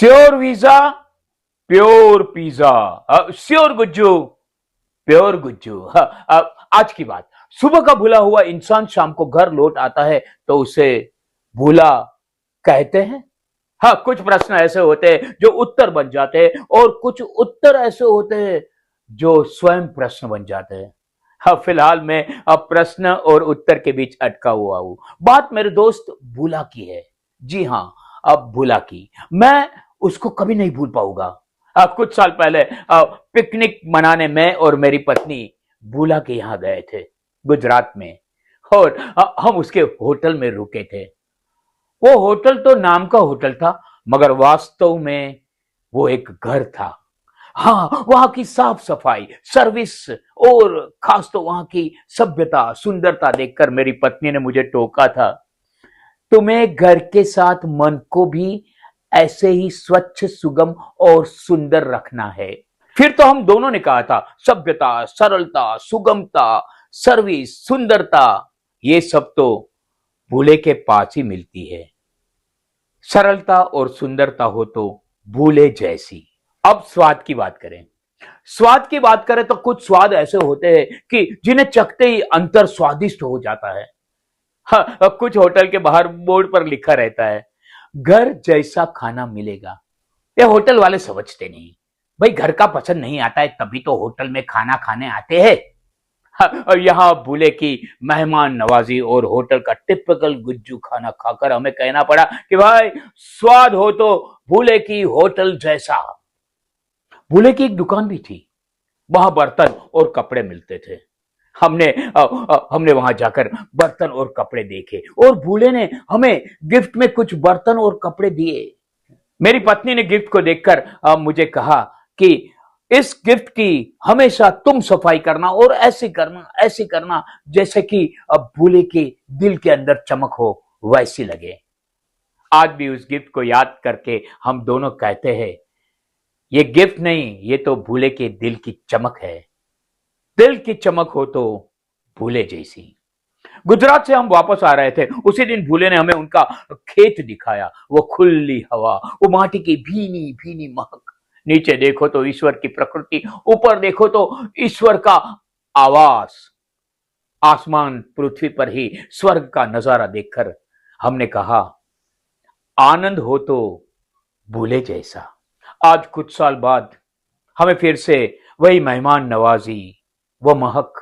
Sure visa, pure pizza. Sure Gujju, pure Gujju. आज की बात। सुबह का भूला हुआ इंसान शाम को घर लौट आता है तो उसे भूला कहते हैं। हाँ, कुछ प्रश्न ऐसे होते हैं जो उत्तर बन जाते हैं और कुछ उत्तर ऐसे होते हैं जो स्वयं प्रश्न बन जाते हैं। हाँ, फिलहाल मैं अब प्रश्न और उत्तर के बीच अटका हुआ हूं। बात मेरे दोस्त भूला की है। जी हाँ, अब भूला की। मैं उसको कभी नहीं भूल पाऊंगा। कुछ साल पहले पिकनिक मनाने मैं और मेरी पत्नी भूला के यहाँ गए थे, गुजरात में। और हम उसके होटल में रुके थे। वो होटल तो नाम का होटल था, मगर वास्तव में वो एक घर था। हाँ, वहां की साफ सफाई, सर्विस और खास तो वहां की सभ्यता, सुंदरता देखकर मेरी पत्नी ने मुझे टोका था, तुम्हें घर के साथ मन को भी ऐसे ही स्वच्छ, सुगम और सुंदर रखना है। फिर तो हम दोनों ने कहा था, सभ्यता, सरलता, सुगमता, सर्विस, सुंदरता, ये सब तो भूले के पास ही मिलती है। सरलता और सुंदरता हो तो भूले जैसी। अब स्वाद की बात करें। स्वाद की बात करें तो कुछ स्वाद ऐसे होते हैं कि जिन्हें चखते ही अंतर स्वादिष्ट हो जाता है। हाँ, कुछ होटल के बाहर बोर्ड पर लिखा रहता है, घर जैसा खाना मिलेगा। ये होटल वाले समझते नहीं। भाई, घर का पसंद नहीं आता है तभी तो होटल में खाना खाने आते हैं। हाँ, और यहाँ भूले की मेहमान नवाजी और होटल का टिपिकल गुज्जू खाना खाकर हमें कहना पड़ा कि भाई, स्वाद हो तो भूले की होटल जैसा। भूले की एक दुकान भी थी, वहां बर्तन और कपड़े मिलते थे। हमने वहां जाकर बर्तन और कपड़े देखे और भूले ने हमें गिफ्ट में कुछ बर्तन और कपड़े दिए। मेरी पत्नी ने गिफ्ट को देखकर मुझे कहा कि इस गिफ्ट की हमेशा तुम सफाई करना और ऐसी करना जैसे कि अब भूले के दिल के अंदर चमक हो, वैसी लगे। आज भी उस गिफ्ट को याद करके हम दोनों कहते हैं, ये गिफ्ट नहीं, ये तो भूले के दिल की चमक है। दिल की चमक हो तो भूले जैसी। गुजरात से हम वापस आ रहे थे। उसी दिन भूले ने हमें उनका खेत दिखाया। वो खुली हवा, वो माटी की भीनी भीनी महक। नीचे देखो तो ईश्वर की प्रकृति, ऊपर देखो तो ईश्वर का आवास। आसमान पृथ्वी पर ही स्वर्ग का नजारा देखकर हमने कहा, आनंद हो तो भूले जैसा। आज कुछ साल बाद हमें फिर से वही मेहमान नवाजी, वो महक,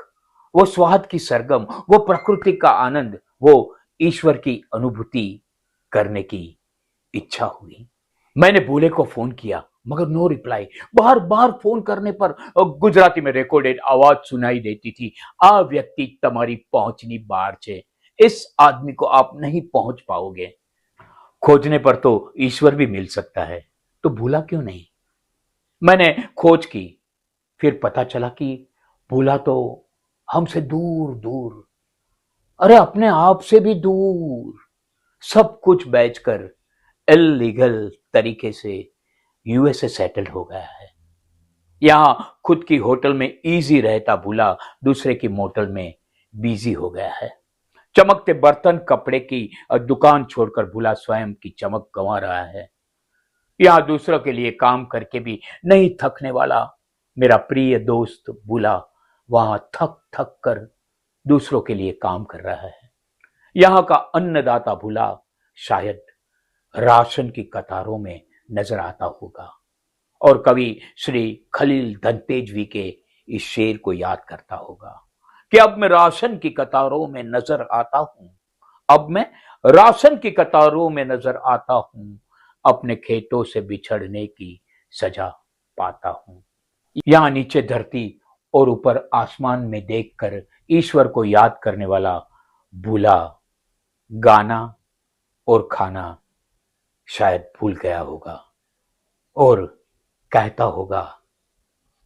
वो स्वाद की सरगम, वो प्रकृति का आनंद, वो ईश्वर की अनुभूति करने की इच्छा हुई। मैंने भूले को फोन किया, मगर नो रिप्लाई। बार बार फोन करने पर गुजराती में रिकॉर्डेड आवाज सुनाई देती थी, आ व्यक्ति तुम्हारी पहुंचनी बाहर छे, इस आदमी को आप नहीं पहुंच पाओगे। खोजने पर तो ईश्वर भी मिल सकता है, तो भूला क्यों नहीं। मैंने खोज की, फिर पता चला कि भूला तो हमसे दूर दूर, अरे अपने आप से भी दूर, सब कुछ बेचकर इलीगल तरीके से यूएसए सेटल्ड हो गया है। यहां खुद की होटल में इजी रहता भूला दूसरे की मोटल में बिजी हो गया है। चमकते बर्तन कपड़े की दुकान छोड़कर भूला स्वयं की चमक गंवा रहा है। यहां दूसरों के लिए काम करके भी नहीं थकने वाला मेरा प्रिय दोस्त भूला वहां थक थक कर दूसरों के लिए काम कर रहा है। यहां का अन्नदाता भूला शायद राशन की कतारों में नजर आता होगा और कवि श्री खलील धनतेजवी के इस शेर को याद करता होगा कि अब मैं राशन की कतारों में नजर आता हूं, अब मैं राशन की कतारों में नजर आता हूं, अपने खेतों से बिछड़ने की सजा पाता हूं। यहां नीचे धरती और ऊपर आसमान में देखकर ईश्वर को याद करने वाला भूला गाना और खाना शायद भूल गया होगा और कहता होगा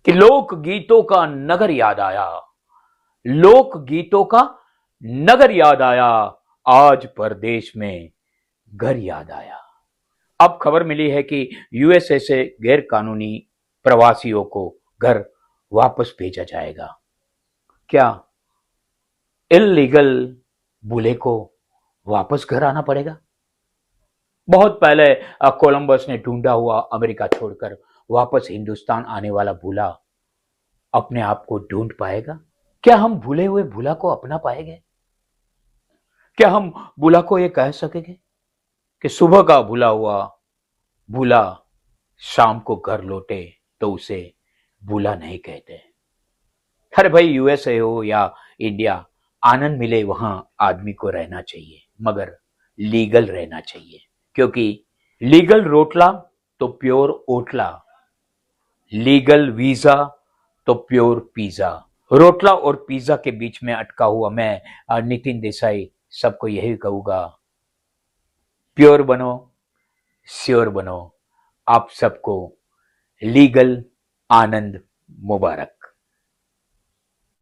कि लोक गीतों का नगर याद आया, लोक गीतों का नगर याद आया, आज परदेश में घर याद आया। अब खबर मिली है कि यूएसए से गैर कानूनी प्रवासियों को घर वापस भेजा जाएगा। क्या इलीगल भूले को वापस घर आना पड़ेगा? बहुत पहले कोलंबस ने ढूंढा हुआ अमेरिका छोड़कर वापस हिंदुस्तान आने वाला भूला अपने आप को ढूंढ पाएगा? क्या हम भूले हुए भूला को अपना पाएंगे? क्या हम भूला को ये कह सकेंगे कि सुबह का भूला हुआ भूला शाम को घर लौटे तो उसे भूला नहीं कहते? अरे भाई, यूएसए हो या इंडिया, आनंद मिले वहां आदमी को रहना चाहिए, मगर लीगल रहना चाहिए। क्योंकि लीगल रोटला तो प्योर ओटला, लीगल वीजा तो प्योर पिज्जा। रोटला और पिज्जा के बीच में अटका हुआ मैं नितिन देसाई सबको यही कहूंगा, प्योर बनो, श्योर बनो। आप सबको लीगल आनंद मुबारक।